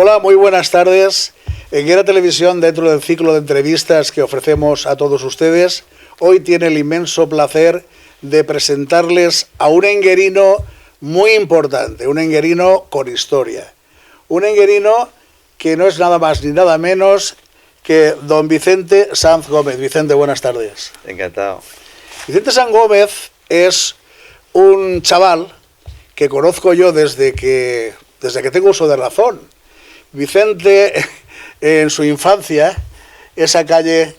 Hola, muy buenas tardes. Enguera Televisión, dentro del ciclo de entrevistas que ofrecemos a todos ustedes, hoy tiene el inmenso placer de presentarles a un enguerino muy importante, un enguerino con historia. Un enguerino que no es nada más ni nada menos que don Vicente Sanz Gómez. Vicente, buenas tardes. Encantado. Vicente Sanz Gómez es un chaval que conozco yo desde que tengo uso de razón. Vicente, en su infancia, esa calle...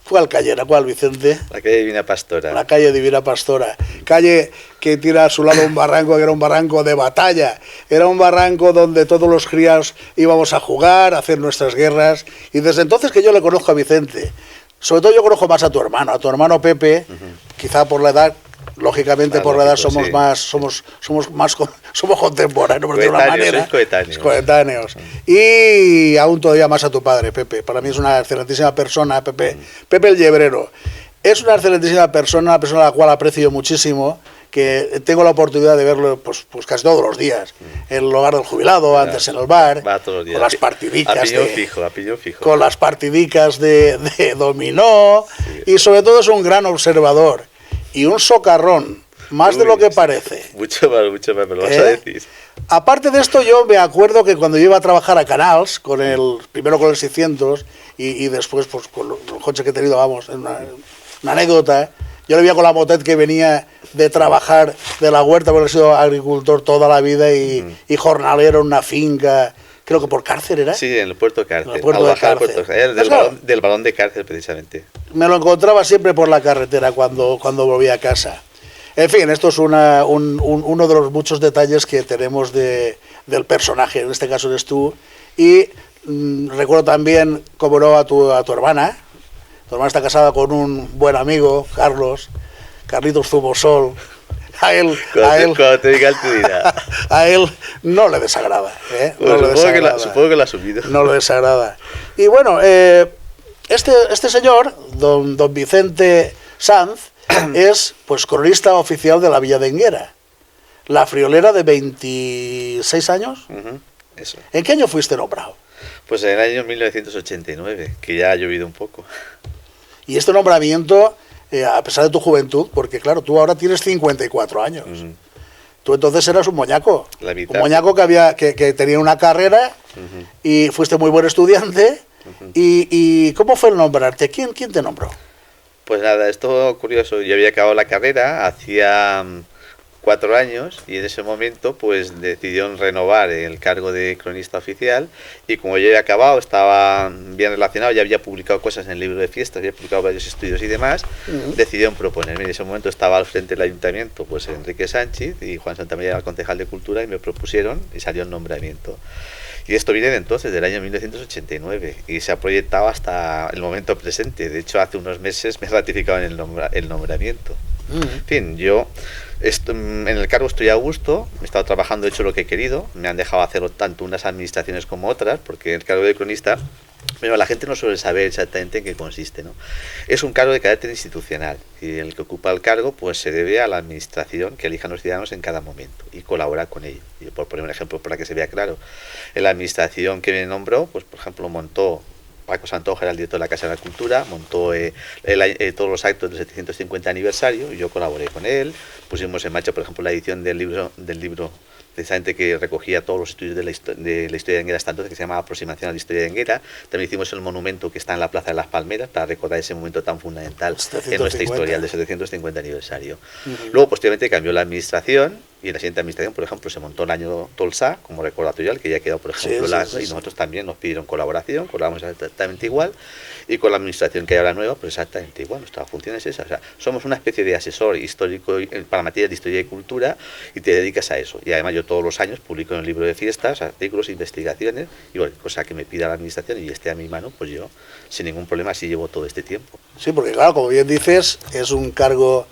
¿Cuál calle era? ¿Cuál, Vicente? La calle Divina Pastora. La calle Divina Pastora. Calle que tiene a su lado un barranco que era un barranco de batalla. Era un barranco donde todos los críos íbamos a jugar, a hacer nuestras guerras. Y desde entonces que yo le conozco a Vicente. Sobre todo yo conozco más a tu hermano Pepe, quizá por la edad... Lógicamente, por la edad somos contemporáneos, por decirlo de una manera. Coetáneos. Y aún todavía más a tu padre, Pepe. Para mí es una excelentísima persona, Pepe. Pepe el Llebrero. Es una excelentísima persona, una persona a la cual aprecio muchísimo, que tengo la oportunidad de verlo pues casi todos los días. En el hogar del jubilado, antes en el bar, va todos los días. Con las partidicas. A piñón fijo. Con las partidicas de dominó. Sí. Y sobre todo es un gran observador. Y un socarrón, más de lo que parece. Mucho más, me lo vas a decir. Aparte de esto, yo me acuerdo que cuando yo iba a trabajar a Canals, primero con el 600 y después pues, con los coches que he tenido, vamos, una anécdota, yo le veía con la motet que venía de trabajar de la huerta, porque he sido agricultor toda la vida y jornalero en una finca... Creo que por Cárcel era. Sí, en el puerto de Cárcel. Del balón de Cárcel, precisamente. Me lo encontraba siempre por la carretera cuando volvía a casa. En fin, esto es uno de los muchos detalles que tenemos del personaje. En este caso eres tú. Y recuerdo también, como no, a tu hermana. Tu hermana está casada con un buen amigo, Carlitos Zumosol. Cuando te diga tu vida. A él no le desagrada. Supongo que la ha subido. No le desagrada. Y bueno, este señor, don Vicente Sanz, es pues cronista oficial de la Villa de Enguera. La friolera de 26 años. Eso. ¿En qué año fuiste nombrado? Pues en el año 1989, que ya ha llovido un poco. Y este nombramiento... a pesar de tu juventud, porque claro, tú ahora tienes 54 años. Tú entonces eras un moñaco. Un moñaco que tenía una carrera y fuiste muy buen estudiante. ¿Y cómo fue el nombrarte? ¿Quién te nombró? Pues nada, esto curioso. Yo había acabado la carrera hacía 4 años y en ese momento pues decidieron renovar el cargo de cronista oficial y como yo había acabado, estaba bien relacionado, ya había publicado cosas en el libro de fiestas, había publicado varios estudios y demás, decidieron proponerme. En ese momento estaba al frente del ayuntamiento pues Enrique Sánchez y Juan Santamaría era el concejal de Cultura y me propusieron y salió el nombramiento. Y esto viene de entonces, del año 1989, y se ha proyectado hasta el momento presente. De hecho, hace unos meses me he ratificado en el nombramiento. En fin, yo en el cargo estoy a gusto, he estado trabajando, he hecho lo que he querido, me han dejado hacerlo tanto unas administraciones como otras, porque el cargo de cronista, pero la gente no suele saber exactamente en qué consiste, ¿no? Es un cargo de carácter institucional y el que ocupa el cargo pues se debe a la administración que elijan los ciudadanos en cada momento y colabora con ello. Y por poner un ejemplo para que se vea claro, en la administración que me nombró, pues por ejemplo montó Paco Santoja, era el director de la Casa de la Cultura, montó todos los actos del 750 aniversario y yo colaboré con él. Pusimos en marcha, por ejemplo, la edición del libro precisamente que recogía todos los estudios de la historia de Enguera hasta entonces, que se llamaba Aproximación a la Historia de Enguera. También hicimos el monumento que está en la Plaza de las Palmeras para recordar ese momento tan fundamental en nuestra historia, el de 750 aniversario. Luego, posteriormente, cambió la administración y en la siguiente administración, por ejemplo, se montó el año Tolsá como recordatorio, que ya ha quedado, por ejemplo, y nosotros también nos pidieron colaboración, colaboramos exactamente igual, y con la administración que hay ahora nueva, pues exactamente igual, nuestra función es esa. O sea, somos una especie de asesor histórico para materias de historia y cultura y te dedicas a eso. Y además yo todos los años publico en el libro de fiestas artículos, investigaciones, y bueno, cosa que me pida la administración y esté a mi mano, pues yo sin ningún problema así llevo todo este tiempo. Sí, porque claro, como bien dices, es un cargo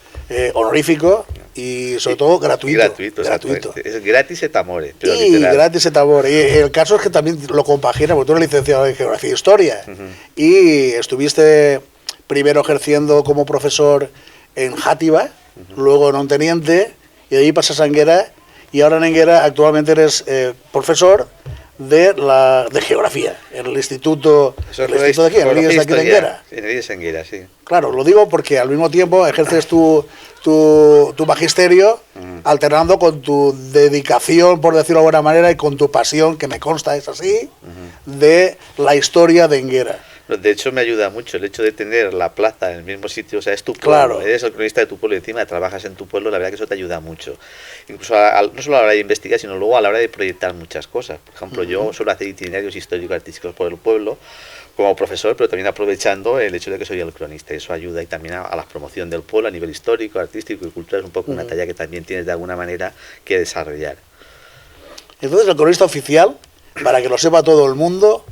honorífico y sobre todo gratuito. Gratuito. Es gratis et amore. Y gratis et amore. Y el caso es que también lo compagina, porque tú eres licenciado en Geografía e Historia y estuviste primero ejerciendo como profesor en Játiva, luego en Onteniente y de ahí pasas a Enguera y ahora en Enguera actualmente eres profesor, de geografía, en el instituto, de aquí, en el IES de aquí de Enguera. En el IES de Enguera, sí. Claro, lo digo porque al mismo tiempo ejerces tu magisterio alternando con tu dedicación, por decirlo de alguna manera, y con tu pasión, que me consta es así, de la historia de Enguera. De hecho, me ayuda mucho el hecho de tener la plaza en el mismo sitio, o sea, es tu pueblo, claro. Eres el cronista de tu pueblo y encima trabajas en tu pueblo, la verdad que eso te ayuda mucho. Incluso no solo a la hora de investigar, sino luego a la hora de proyectar muchas cosas. Por ejemplo, yo suelo hacer itinerarios históricos-artísticos por el pueblo como profesor, pero también aprovechando el hecho de que soy el cronista. Eso ayuda y también a la promoción del pueblo a nivel histórico, artístico y cultural. Es un poco una tarea que también tienes de alguna manera que desarrollar. Entonces, el cronista oficial, para que lo sepa todo el mundo,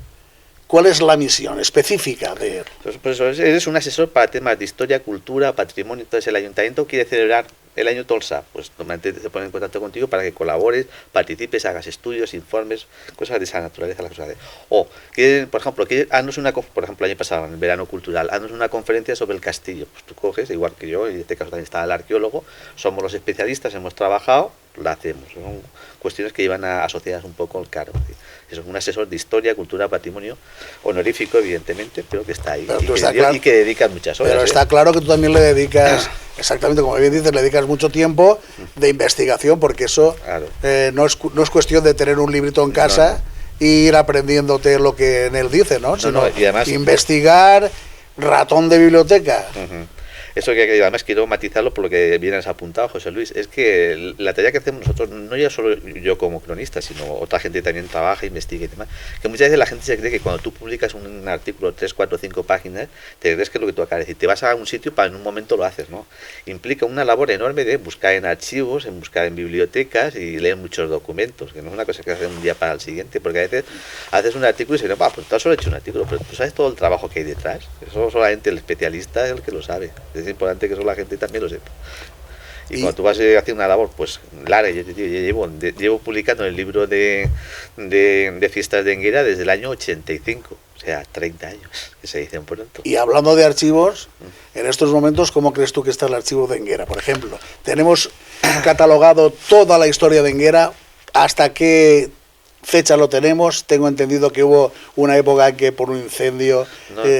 ¿cuál es la misión específica de él? Pues eres un asesor para temas de historia, cultura, patrimonio. Entonces el ayuntamiento quiere celebrar el año Tolsa, pues normalmente se pone en contacto contigo para que colabores, participes, hagas estudios, informes, cosas de esa naturaleza. O, por ejemplo, haznos por ejemplo, el año pasado, en el verano cultural, haznos una conferencia sobre el castillo. Pues tú coges, igual que yo, y en este caso también está el arqueólogo, somos los especialistas, hemos trabajado, lo hacemos. Son cuestiones que llevan asociadas un poco al cargo. Es un asesor de historia, cultura, patrimonio, honorífico, evidentemente, pero que está ahí y que dedica muchas horas. Pero está claro que tú también le dedicas, exactamente como bien dices, le dedicas mucho tiempo de investigación, porque eso claro. No es cuestión de tener un librito en casa e ir aprendiéndote lo que en él dice, ¿no? Sino y además, investigar, ratón de biblioteca. Eso que además quiero matizarlo por lo que bien has apuntado, José Luis, es que la tarea que hacemos nosotros, no ya solo yo como cronista, sino otra gente también trabaja, investiga y demás, que muchas veces la gente se cree que cuando tú publicas un artículo 3, 4, 5 páginas, te crees que es lo que tú acabas de decir, te vas a un sitio para en un momento lo haces, ¿no? Implica una labor enorme de buscar en archivos, en buscar en bibliotecas y leer muchos documentos, que no es una cosa que haces un día para el siguiente, porque a veces haces un artículo y se dice, pues tú has solo hecho un artículo, pero tú sabes todo el trabajo que hay detrás, eso solamente el especialista es el que lo sabe. Es importante que eso la gente también lo sepa. Y cuando tú vas a hacer una labor, pues larga, yo llevo publicando el libro de fiestas de Enguera desde el año 85, o sea, 30 años, que se dicen pronto. Y hablando de archivos, en estos momentos, ¿cómo crees tú que está el archivo de Enguera? Por ejemplo, tenemos catalogado toda la historia de Enguera, ¿hasta qué fecha lo tenemos? Tengo entendido que hubo una época en que por un incendio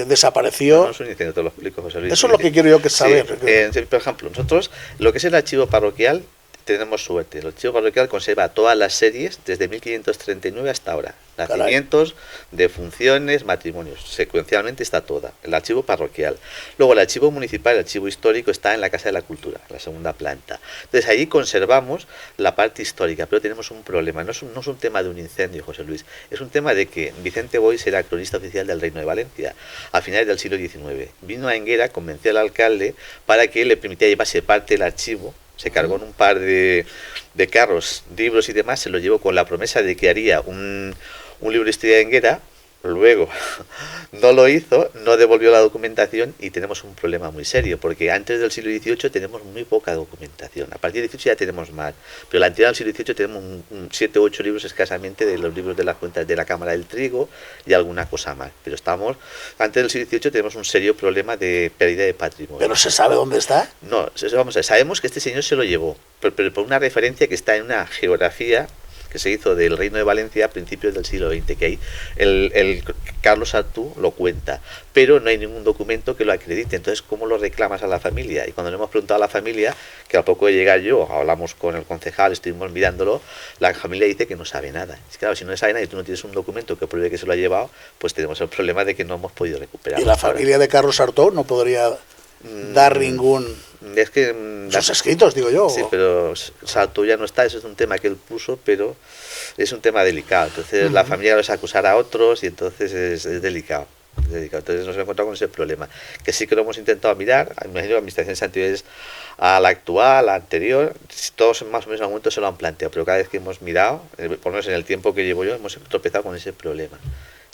desapareció. No es un incendio, te lo explico, José Luis. Eso es lo que quiero yo saber. Sí, por ejemplo, nosotros, lo que es el archivo parroquial, tenemos suerte. El archivo parroquial conserva todas las series desde 1539 hasta ahora. Nacimientos, defunciones, matrimonios. Secuencialmente está toda. El archivo parroquial. Luego el archivo municipal, el archivo histórico está en la Casa de la Cultura, en la segunda planta. Entonces ahí conservamos la parte histórica, pero tenemos un problema. No es un tema de un incendio, José Luis. Es un tema de que Vicente Boix era cronista oficial del Reino de Valencia a finales del siglo XIX. Vino a Enguera, convenció al alcalde para que le permitiera llevarse parte del archivo. Se cargó en un par de carros, libros y demás, se lo llevó con la promesa de que haría un libro de historia de Enguera. Luego no lo hizo, no devolvió la documentación y tenemos un problema muy serio, porque antes del siglo XVIII tenemos muy poca documentación. A partir del XVIII ya tenemos más, pero la anterior al siglo XVIII tenemos 7 u 8 libros escasamente de los libros de las cuentas de la Cámara del Trigo y alguna cosa más. Pero antes del siglo XVIII tenemos un serio problema de pérdida de patrimonio. ¿Pero se sabe dónde está? No, sabemos que este señor se lo llevó, pero por una referencia que está en una geografía que se hizo del Reino de Valencia a principios del siglo XX, que ahí el Carlos Artú lo cuenta, pero no hay ningún documento que lo acredite. Entonces, ¿cómo lo reclamas a la familia? Y cuando le hemos preguntado a la familia, que al poco de llegar yo, hablamos con el concejal, estuvimos mirándolo, la familia dice que no sabe nada. Es claro, si no sabe nada y tú no tienes un documento que pruebe que se lo ha llevado, pues tenemos el problema de que no hemos podido recuperar. ¿Y la familia de Carlos Artú no podría dar ningún... Es que sus escritos, digo yo? Sí, pero Salto ya no está, eso es un tema que él puso, pero es un tema delicado. Entonces la familia los acusará a otros y entonces es delicado. Entonces nos hemos encontrado con ese problema, que sí que lo hemos intentado mirar. Me imagino que administraciones anteriores a la actual, a la anterior, todos más o menos en algún momento se lo han planteado, pero cada vez que hemos mirado, por lo menos en el tiempo que llevo yo, hemos tropezado con ese problema.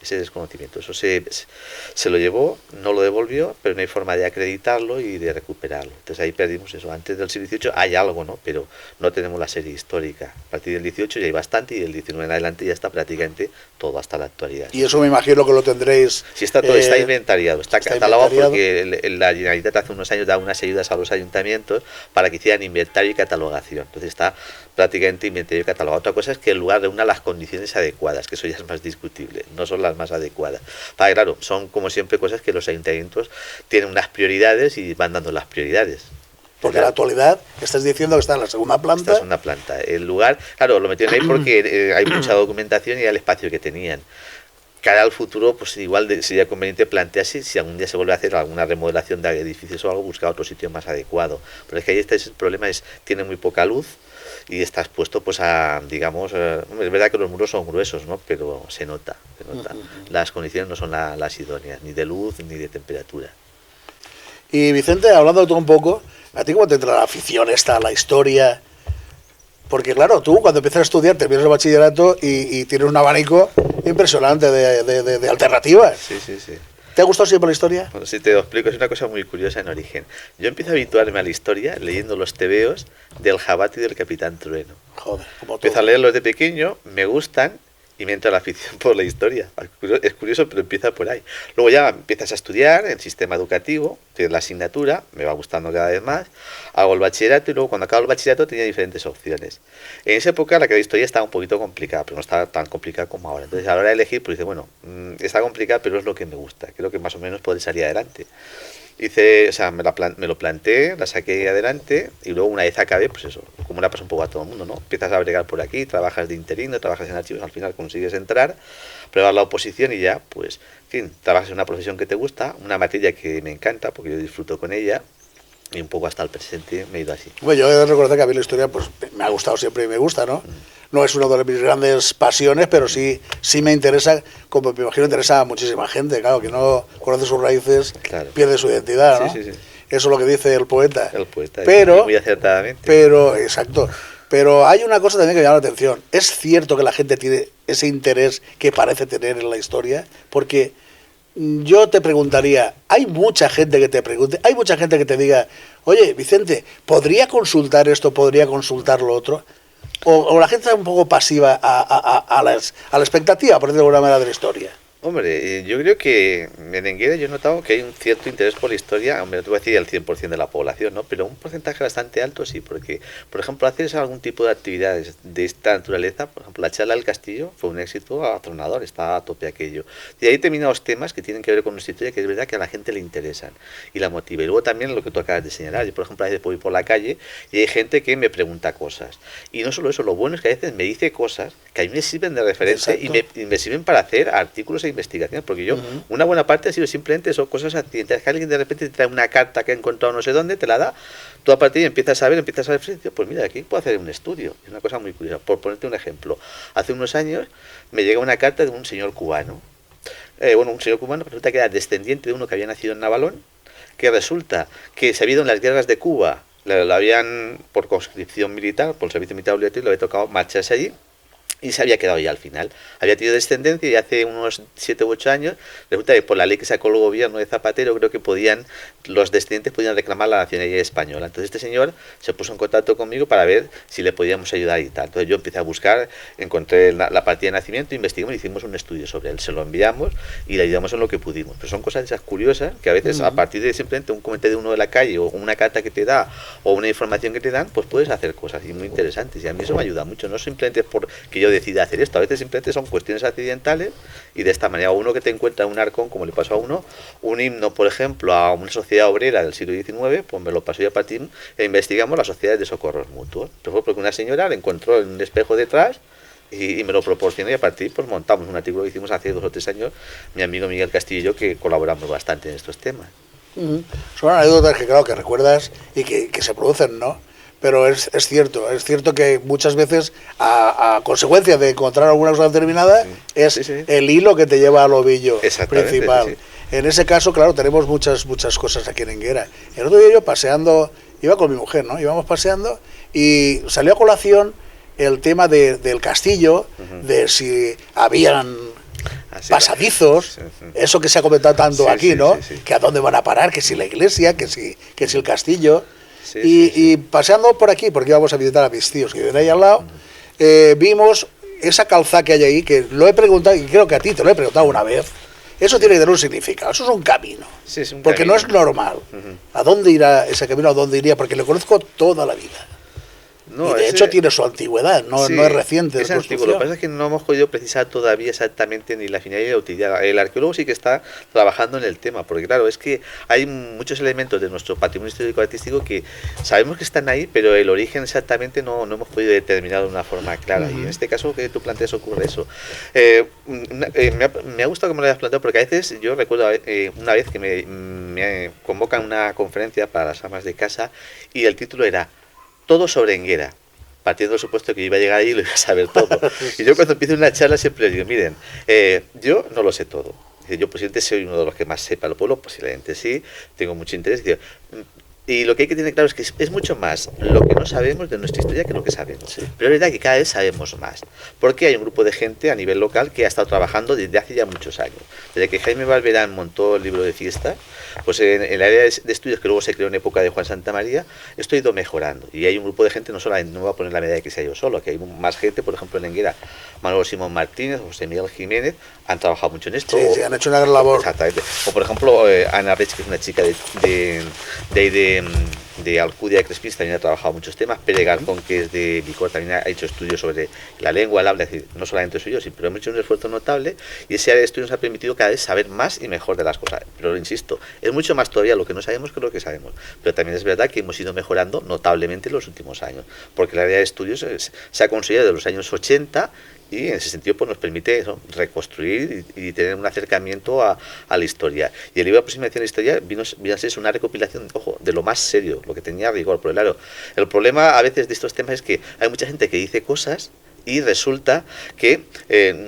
ese desconocimiento. Eso se lo llevó, no lo devolvió, pero no hay forma de acreditarlo y de recuperarlo. Entonces ahí perdimos eso. Antes del siglo XVIII hay algo, ¿no? Pero no tenemos la serie histórica. A partir del XVIII ya hay bastante y del XIX en adelante ya está prácticamente todo hasta la actualidad. Y eso me imagino que lo tendréis... Sí, está todo, está inventariado, está catalogado inventariado. porque la Generalitat hace unos años da unas ayudas a los ayuntamientos para que hicieran inventario y catalogación. Entonces está prácticamente inventario y catalogado. Otra cosa es que el lugar reúna las condiciones adecuadas, que eso ya es más discutible, no son las más adecuadas. Para, claro, son como siempre cosas que los ayuntamientos tienen unas prioridades y van dando las prioridades. Porque en la actualidad estás diciendo que está en la segunda planta. Esta es una planta. El lugar, claro, lo metieron ahí porque hay mucha documentación y el espacio que tenían. Cara al futuro, pues igual sería conveniente plantearse si algún día se vuelve a hacer alguna remodelación de edificios o algo, buscar otro sitio más adecuado. Pero es que ahí el problema tiene muy poca luz y está expuesto pues a, digamos, es verdad que los muros son gruesos, ¿no? Pero se nota. Las condiciones no son las idóneas, ni de luz ni de temperatura. Y Vicente, hablando de todo un poco, ¿a ti cómo te entra la afición esta, a la historia? Porque claro, tú cuando empiezas a estudiar, terminas el bachillerato y tienes un abanico impresionante de alternativas. Sí. ¿Te ha gustado siempre la historia? Bueno, si te lo explico, es una cosa muy curiosa en origen. Yo empiezo a habituarme a la historia leyendo los tebeos del Jabat y del Capitán Trueno. Joder, como tú. Empiezo a leerlos de pequeño, me gustan y me entra la afición por la historia. Es curioso, pero empieza por ahí. Luego ya empiezas a estudiar el sistema educativo, tienes la asignatura, me va gustando cada vez más, hago el bachillerato y luego cuando acabo el bachillerato tenía diferentes opciones. En esa época la historia estaba un poquito complicada, pero no estaba tan complicada como ahora. Entonces a la hora de elegir, pues dice, bueno, está complicada, pero es lo que me gusta. Creo que más o menos puede salir adelante. Me lo planteé, la saqué adelante y luego una vez acabé, pues eso, como le pasa un poco a todo el mundo, ¿no? Empiezas a bregar por aquí, trabajas de interino, trabajas en archivos, al final consigues entrar, pruebas la oposición y ya, pues, en fin, trabajas en una profesión que te gusta, una materia que me encanta porque yo disfruto con ella y un poco hasta el presente me he ido así. Bueno, yo he de recordar que a mí la historia pues me ha gustado siempre y me gusta, ¿no? No es una de mis grandes pasiones, pero sí me interesa, como me imagino interesa a muchísima gente, claro, que no conoce sus raíces, claro, pierde su identidad, ¿no? Sí. Eso es lo que dice el poeta. El poeta, pero, muy acertadamente. Pero, exacto. Pero hay una cosa también que me llama la atención. Es cierto que la gente tiene ese interés que parece tener en la historia, porque yo te preguntaría, hay mucha gente que te pregunte, hay mucha gente que te diga, oye, Vicente, ¿podría consultar esto, podría consultar lo otro? O la gente está un poco pasiva a la expectativa, por decirlo de alguna manera, de la historia. Hombre, yo creo que en Enguera yo he notado que hay un cierto interés por la historia, hombre, no te voy a decir el 100% de la población, ¿no? Pero un porcentaje bastante alto sí, porque, por ejemplo, haces algún tipo de actividades de esta naturaleza, por ejemplo, la charla del castillo fue un éxito atronador, está a tope aquello. Y hay determinados temas que tienen que ver con nuestra historia que es verdad que a la gente le interesan y la motiva. Y luego también lo que tú acabas de señalar, yo por ejemplo a veces voy por la calle y hay gente que me pregunta cosas. Y no solo eso, lo bueno es que a veces me dice cosas que a mí me sirven de referencia y me sirven para hacer artículos e investigación, porque yo, una buena parte ha sido simplemente eso, cosas accidentales, que alguien de repente te trae una carta que ha encontrado no sé dónde, te la da, tú a partir de empiezas a ver, pues mira, aquí puedo hacer un estudio, es una cosa muy curiosa. Por ponerte un ejemplo, hace unos años me llega una carta de un señor cubano, un señor cubano resulta que era descendiente de uno que había nacido en Navalón, que resulta que se había ido en las guerras de Cuba, lo habían, por conscripción militar, por el servicio militar obligatorio, le había tocado marcharse allí, y se había quedado ya al final. Había tenido descendencia y hace unos 7 u 8 años resulta que por la ley que sacó el gobierno de Zapatero creo que los descendientes podían reclamar la nacionalidad española. Entonces este señor se puso en contacto conmigo para ver si le podíamos ayudar y tal. Entonces yo empecé a buscar, encontré la partida de nacimiento, investigamos y hicimos un estudio sobre él. Se lo enviamos y le ayudamos en lo que pudimos. Pero son cosas esas curiosas que a veces a partir de simplemente un comentario de uno de la calle o una carta que te da o una información que te dan, pues puedes hacer cosas y muy interesantes. Y a mí eso me ayuda mucho. No simplemente porque yo decida hacer esto, a veces simplemente son cuestiones accidentales y de esta manera uno que te encuentra en un arcón, como le pasó a uno, un himno, por ejemplo, a una sociedad obrera del siglo XIX, pues me lo pasó yo a partir e investigamos las sociedades de socorros mutuos. Pero fue porque una señora le encontró en un espejo detrás y me lo proporcionó y a partir pues montamos un artículo que hicimos hace 2 o 3 años, mi amigo Miguel Castillo y yo, que colaboramos bastante en estos temas. Son anécdotas que claro que recuerdas y que se producen, ¿no? Pero es cierto que muchas veces a consecuencia de encontrar alguna cosa determinada es el hilo que te lleva al ovillo principal. En ese caso, claro, tenemos muchas cosas aquí en Enguera. El otro día yo paseando, iba con mi mujer, ¿no? Íbamos paseando y salió a colación el tema del castillo, de si habían pasadizos, sí, sí. eso que se ha comentado tanto Sí, aquí, sí, ¿no? sí, sí. Que a dónde van a parar, que si la iglesia, que si el castillo. Sí, y, sí, sí. y paseando por aquí, porque íbamos a visitar a mis tíos que viven ahí al lado, vimos esa calzada que hay ahí, que lo he preguntado, y creo que a ti te lo he preguntado una vez. Eso tiene que tener un significado, eso es un camino. Sí, es un porque camino. no es normal. ¿A dónde irá ese camino? ¿A dónde iría? Porque lo conozco toda la vida. No, y de hecho tiene su antigüedad, no es reciente. Es antiguo, lo que pasa es que no hemos podido precisar todavía exactamente ni la finalidad ni la utilidad. El arqueólogo sí que está trabajando en el tema, porque claro, es que hay muchos elementos de nuestro patrimonio histórico artístico que sabemos que están ahí, pero el origen exactamente no hemos podido determinar de una forma clara. Y en este caso que tú planteas ocurre eso. Me ha gustado que me lo hayas planteado, porque a veces yo recuerdo una vez que me convocan a una conferencia para las amas de casa y el título era Todo sobre Enguera, partiendo del supuesto que yo iba a llegar ahí y lo iba a saber todo. Y yo cuando empiezo una charla siempre les digo, miren, yo no lo sé todo. Yo posiblemente soy uno de los que más sepa el pueblo, posiblemente sí, tengo mucho interés. Y lo que hay que tener claro es que es mucho más lo que no sabemos de nuestra historia que lo que sabemos. Sí. Pero es verdad que cada vez sabemos más. Porque hay un grupo de gente a nivel local que ha estado trabajando desde hace ya muchos años. Desde que Jaime Barberán montó el libro de fiesta, pues en el área de estudios que luego se creó en época de Juan Santamaría, esto ha ido mejorando. Y hay un grupo de gente, no solamente, no voy a poner la medida de que sea yo solo, que hay más gente, por ejemplo en Enguera, Manuel Simón Martínez, José Miguel Jiménez, han trabajado mucho en esto. Sí, han hecho una gran labor. Exactamente. O por ejemplo, Ana Rech, que es una chica de Alcudia de Crespins, también ha trabajado muchos temas. Pere Garzón, que es de Licor, también ha hecho estudios sobre la lengua, el habla, es decir, no solamente soy yo, pero hemos hecho un esfuerzo notable y ese área de estudio nos ha permitido cada vez saber más y mejor de las cosas. Pero insisto, es mucho más todavía lo que no sabemos que lo que sabemos. Pero también es verdad que hemos ido mejorando notablemente en los últimos años, porque el área de estudios se ha construido desde los años 80 y en ese sentido pues nos permite eso, reconstruir y tener un acercamiento a la historia. Y el libro de aproximación a la historia vino a ser una recopilación, ojo, de lo más serio, lo que tenía rigor. Porque claro, el problema a veces de estos temas es que hay mucha gente que dice cosas y resulta que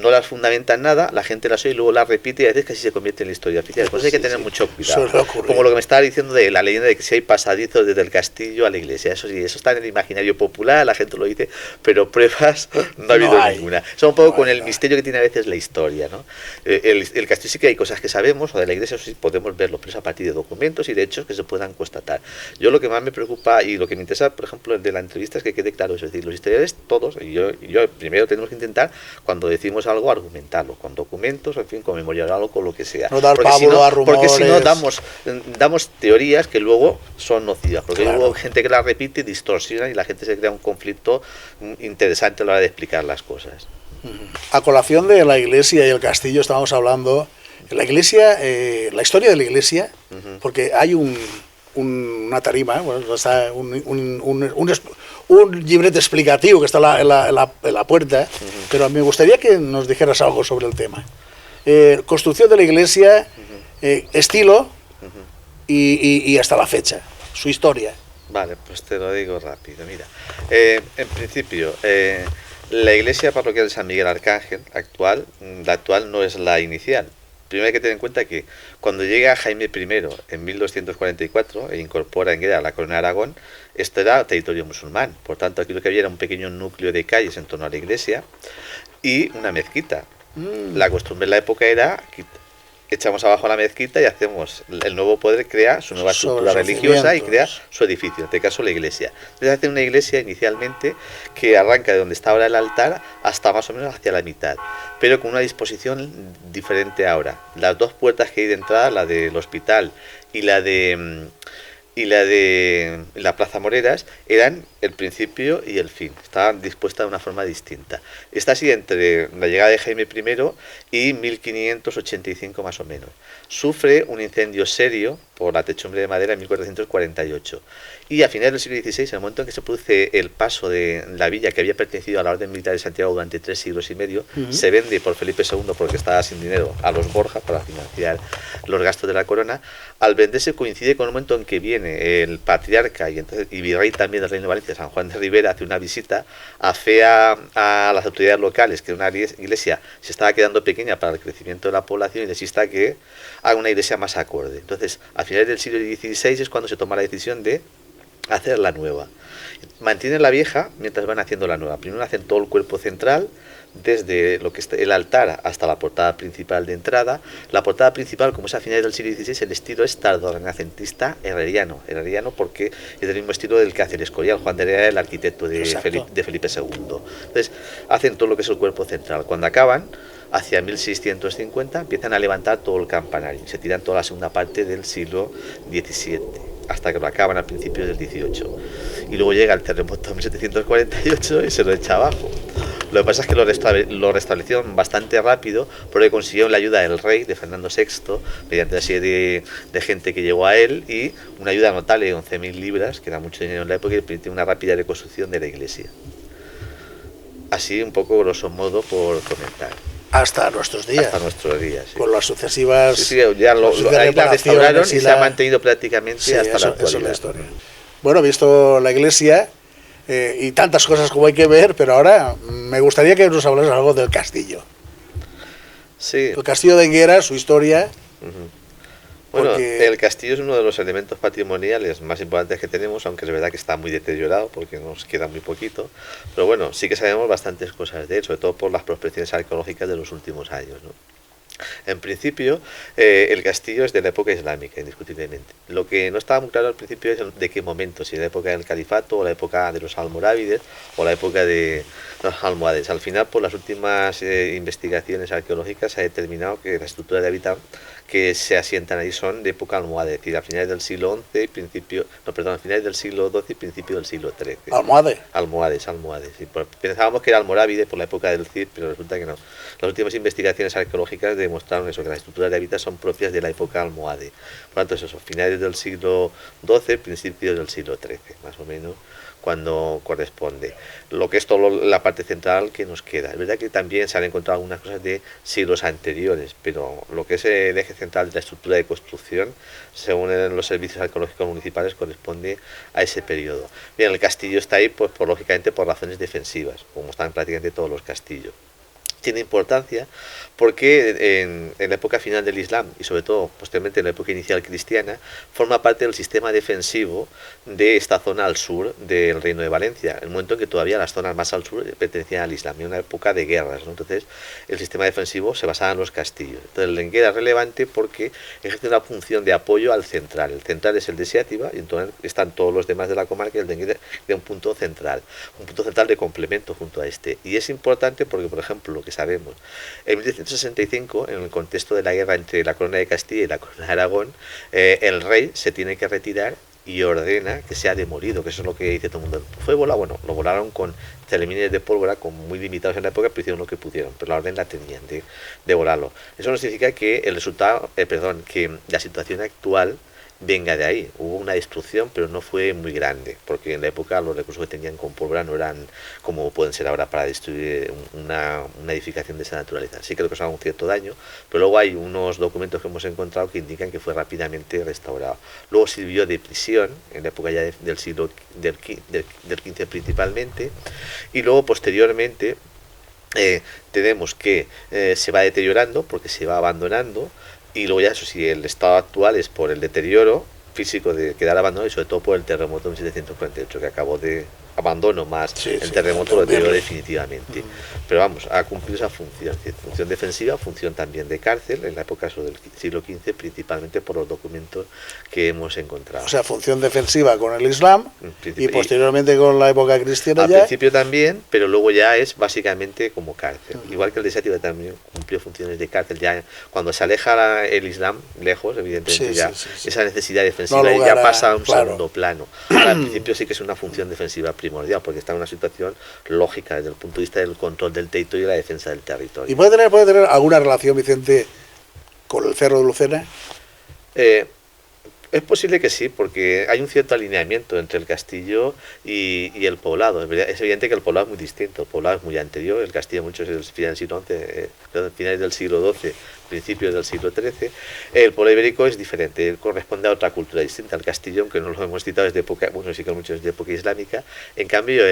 no las fundamentan nada, la gente las oye y luego las repite y a veces casi se convierte en la historia oficial. Por eso hay que tener mucho cuidado. Como lo que me estaba diciendo de la leyenda de que si hay pasadizos desde el castillo a la iglesia. Eso sí, eso está en el imaginario popular, la gente lo dice, pero pruebas no ha habido ninguna. Eso un poco con el misterio que tiene a veces la historia, ¿no? El castillo sí que hay cosas que sabemos, o de la iglesia eso sí podemos verlo, pero es a partir de documentos y de hechos que se puedan constatar. Yo lo que más me preocupa y lo que me interesa, por ejemplo, de la entrevista es que quede claro, es decir, los historiadores todos, y yo primero tenemos que intentar, cuando decimos algo, argumentarlo, con documentos, en fin, con memorial, algo, con lo que sea. No dar pábulo a rumores. Porque si no damos teorías que luego son nocivas, porque claro, luego hay gente que las repite, distorsiona y la gente se crea un conflicto interesante a la hora de explicar las cosas. A colación de la iglesia y el castillo estábamos hablando, la iglesia, la historia de la iglesia, porque hay una tarima, bueno, está un librete explicativo que está en la puerta, pero me gustaría que nos dijeras algo sobre el tema. Construcción de la iglesia, estilo y hasta la fecha, su historia. Vale, pues te lo digo rápido. Mira, en principio, la iglesia parroquial de San Miguel Arcángel la actual no es la inicial. Primero hay que tener en cuenta que cuando llega Jaime I en 1244 e incorpora Enguera a la corona de Aragón, esto era territorio musulmán. Por tanto, aquí lo que había era un pequeño núcleo de calles en torno a la iglesia y una mezquita. La costumbre en la época era echamos abajo la mezquita y hacemos, el nuevo poder crea su nueva estructura religiosa y crea su edificio, en este caso la iglesia. Entonces hace una iglesia inicialmente que arranca de donde está ahora el altar hasta más o menos hacia la mitad, pero con una disposición diferente ahora. Las dos puertas que hay de entrada, la del hospital y la de la Plaza Moreras, eran el principio y el fin, estaban dispuestas de una forma distinta. Está así entre la llegada de Jaime I y 1585 más o menos. Sufre un incendio serio por la techumbre de madera en 1448 y a finales del siglo XVI, en el momento en que se produce el paso de la villa que había pertenecido a la Orden Militar de Santiago durante 3 siglos y medio, se vende por Felipe II porque estaba sin dinero a los Borja para financiar los gastos de la corona. Al venderse coincide con el momento en que viene el patriarca y virrey también del Reino de Valencia, San Juan de Rivera, hace una visita, afea a las autoridades locales que una iglesia se estaba quedando pequeña para el crecimiento de la población y les insta que haga una iglesia más acorde. Entonces, a finales del siglo XVI es cuando se toma la decisión de hacer la nueva. Mantienen la vieja mientras van haciendo la nueva. Primero hacen todo el cuerpo central, desde lo que es el altar hasta la portada principal de entrada. La portada principal, como es a finales del siglo XVI, el estilo es tardorrenacentista herreriano porque es del mismo estilo del que hace el Escorial. Juan de Herrera, el arquitecto de Felipe II. Entonces, hacen todo lo que es el cuerpo central. Cuando acaban, hacia 1650, empiezan a levantar todo el campanario. Se tiran toda la segunda parte del siglo XVII, hasta que lo acaban a principios del XVIII. Y luego llega el terremoto de 1748 y se lo echa abajo. Lo que pasa es que lo restablecieron bastante rápido, porque consiguieron la ayuda del rey, de Fernando VI, mediante una serie de gente que llegó a él, y una ayuda notable de 11.000 libras, que era mucho dinero en la época, y permitió una rápida reconstrucción de la iglesia. Así, un poco grosso modo, por comentar. Hasta nuestros días. Hasta nuestros días, sí. Con las sucesivas. Sí, ya ahí la restauraron y se ha mantenido prácticamente hasta la actualidad. Eso es la historia. Bueno, he visto la iglesia y tantas cosas como hay que ver, pero ahora me gustaría que nos hablaras algo del castillo. Sí. El castillo de Enguera, su historia. Bueno, el castillo es uno de los elementos patrimoniales más importantes que tenemos, aunque es verdad que está muy deteriorado porque nos queda muy poquito. Pero bueno, sí que sabemos bastantes cosas de él, sobre todo por las prospecciones arqueológicas de los últimos años, ¿no? En principio, el castillo es de la época islámica, indiscutiblemente. Lo que no estaba muy claro al principio es de qué momento, si la época del califato, o la época de los almorávides, o la época de los almohades. Al final, por las últimas investigaciones arqueológicas, se ha determinado que la estructura de hábitat que se asientan ahí son de época almohade, es decir, a finales del siglo XI, a finales del siglo XII y principio del siglo XIII. ¿Almohade? Almohades. Sí, pensábamos que era almorávide por la época del Cid, pero resulta que no. Las últimas investigaciones arqueológicas demostraron eso, que las estructuras de hábitat son propias de la época almohade. Por lo tanto, eso, finales del siglo XII, principios del siglo XIII, más o menos, cuando corresponde. Lo que es toda la parte central que nos queda. Es verdad que también se han encontrado algunas cosas de siglos anteriores, pero lo que es el eje central de la estructura de construcción, según los servicios arqueológicos municipales, corresponde a ese periodo. Bien, el castillo está ahí pues lógicamente por razones defensivas, como están prácticamente todos los castillos. Tiene importancia porque en la época final del Islam y sobre todo posteriormente en la época inicial cristiana forma parte del sistema defensivo de esta zona al sur del Reino de Valencia, el momento en que todavía las zonas más al sur pertenecían al Islam, en una época de guerras, ¿no? Entonces el sistema defensivo se basaba en los castillos. Entonces el Enguera es relevante porque ejerce una función de apoyo al central. El central es el de Seativa y entonces están todos los demás de la comarca y el de Enguera de un punto central de complemento junto a este. Y es importante porque, por ejemplo, lo que sabemos, en 1765, en el contexto de la guerra entre la corona de Castilla y la corona de Aragón, el rey se tiene que retirar y ordena que sea demolido, que eso es lo que dice todo el mundo. Fue volado, bueno, lo volaron con celemines de pólvora, con muy limitados en la época, pero hicieron lo que pudieron, pero la orden la tenían de volarlo. Eso no significa que el resultado, que la situación actual venga de ahí. Hubo una destrucción, pero no fue muy grande, porque en la época los recursos que tenían con pólvora no eran como pueden ser ahora para destruir una edificación de esa naturaleza. Sí que le causaron un cierto daño, pero luego hay unos documentos que hemos encontrado que indican que fue rápidamente restaurado. Luego sirvió de prisión, en la época ya del siglo del XV principalmente, y luego posteriormente tenemos que se va deteriorando porque se va abandonando. Y luego ya, eso sí, el estado actual es por el deterioro físico de quedar abandonado y sobre todo por el terremoto de 1748, que acabó de abandono más el terremoto lo deterioró definitivamente. Pero vamos, ha cumplido esa función defensiva, función también de cárcel, en la época del siglo XV, principalmente por los documentos que hemos encontrado. O sea, función defensiva con el Islam y posteriormente con la época cristiana. Al principio también, pero luego ya es básicamente como cárcel. Igual que el de Seativa también cumplió funciones de cárcel. Ya cuando se aleja el Islam lejos, evidentemente esa necesidad defensiva ya pasa a un segundo plano. Ahora, al principio sí que es una función defensiva primordial, porque está en una situación lógica desde el punto de vista del control del territorio y la defensa del territorio. ¿Y puede tener alguna relación, Vicente, con el Cerro de Lucena? Es posible que sí, porque hay un cierto alineamiento entre el castillo y el poblado. Es evidente que el poblado es muy distinto, el poblado es muy anterior, el castillo mucho es del siglo XI, finales del siglo XII, principios del siglo XIII. El pueblo ibérico es diferente, corresponde a otra cultura distinta. El castillo, aunque no lo hemos citado, es de época, bueno, sí que mucho es de época islámica. En cambio,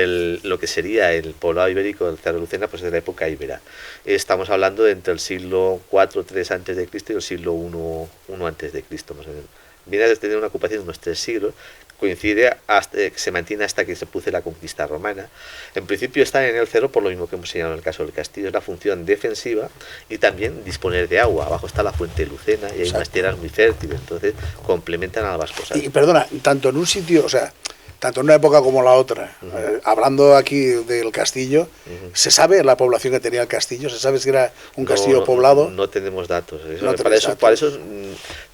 lo que sería el poblado ibérico del Cerro de Lucena, pues es de la época íbera. Estamos hablando de entre el siglo IV-III a.C. y el siglo I a.C., más o menos. Viene a tener una ocupación de unos 3 siglos, coincide hasta que se mantiene hasta que se produce la conquista romana. En principio están en el cerro por lo mismo que hemos señalado en el caso del castillo, es la función defensiva y también disponer de agua. Abajo está la fuente de Lucena y hay unas tierras muy fértiles, entonces complementan a ambas cosas. Y perdona, tanto en un sitio, o sea, tanto en una época como la otra, hablando aquí del castillo, ¿se sabe la población que tenía el castillo? ¿Se sabe si era un castillo poblado? No tenemos datos. No para eso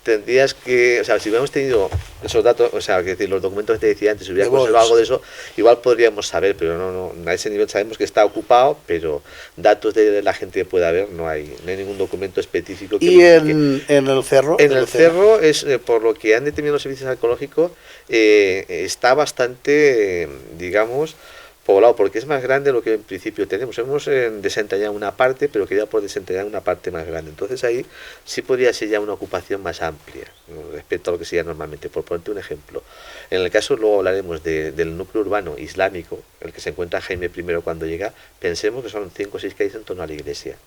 tendrías que, o sea, si hubiéramos tenido esos datos, o sea, que decir, los documentos que te decía antes, si hubiera conservado algo de eso, igual podríamos saber, pero no, a ese nivel sabemos que está ocupado, pero datos de la gente que pueda haber no hay ningún documento específico. ¿Y en el cerro? En el cerro es, por lo que han determinado los servicios arqueológicos, está bastante, digamos, poblado, porque es más grande de lo que en principio tenemos. Hemos desentrañado una parte, pero quería por desentrañar una parte más grande. Entonces ahí sí podría ser ya una ocupación más amplia, ¿no?, respecto a lo que sería normalmente. Por ponerte un ejemplo, en el caso, luego hablaremos del núcleo urbano islámico, el que se encuentra Jaime I cuando llega, pensemos que son 5 o 6 calles en torno a la iglesia.